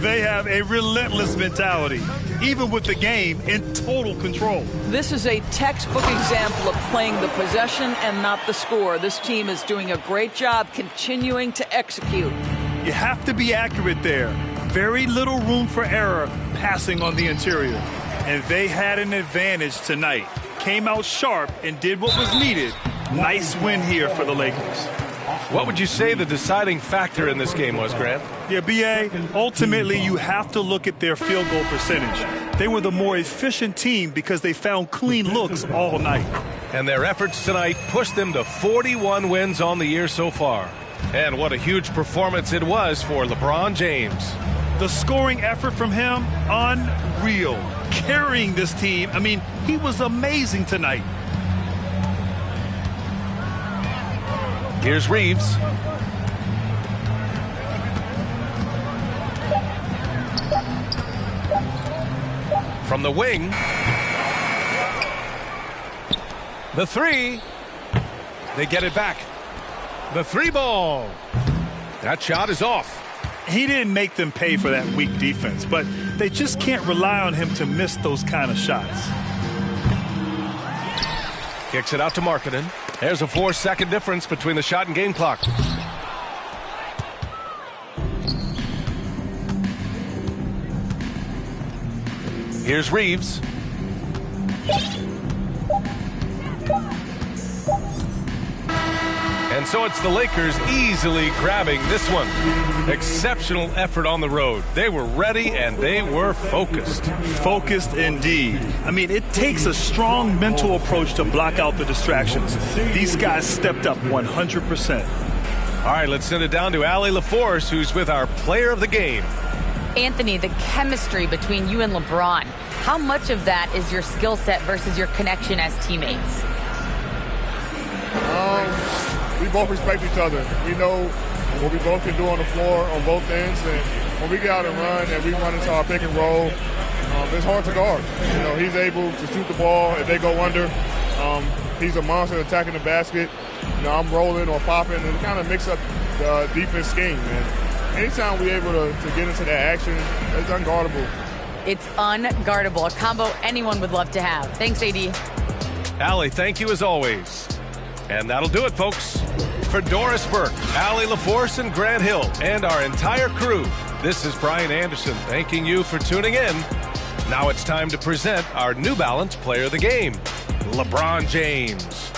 They have a relentless mentality, even with the game in total control. This is a textbook example of playing the possession and not the score. This team is doing a great job continuing to execute. You have to be accurate there. Very little room for error passing on the interior. And they had an advantage tonight. Came out sharp and did what was needed. Nice win here for the Lakers. What would you say the deciding factor in this game was, Grant? Yeah, B.A., ultimately you have to look at their field goal percentage. They were the more efficient team because they found clean looks all night. And their efforts tonight pushed them to 41 wins on the year so far. And what a huge performance it was for LeBron James. The scoring effort from him, unreal. Carrying this team, I mean, he was amazing tonight. Here's Reeves. From the wing. The three. They get it back. The three ball. That shot is off. He didn't make them pay for that weak defense, but they just can't rely on him to miss those kind of shots. Kicks it out to Markkanen. There's a 4-second difference between the shot and game clock. Here's Reeves. And so it's the Lakers easily grabbing this one. Exceptional effort on the road. They were ready and they were focused. Focused indeed. I mean, it takes a strong mental approach to block out the distractions. These guys stepped up 100%. All right, let's send it down to Allie LaForce, who's with our player of the game. Anthony, the chemistry between you and LeBron, how much of that is your skill set versus your connection as teammates? We both respect each other. We know what we both can do on the floor on both ends, and when we get out and run and we run into our pick and roll, it's hard to guard. You know, he's able to shoot the ball if they go under. He's a monster attacking the basket. You know, I'm rolling or popping and kind of mix up the defense scheme. And anytime we're able to get into that action, it's unguardable. It's unguardable, a combo anyone would love to have. Thanks, AD. Allie, thank you as always. And that'll do it, folks. For Doris Burke, Allie LaForce, and Grant Hill, and our entire crew, this is Brian Anderson thanking you for tuning in. Now it's time to present our New Balance Player of the Game, LeBron James.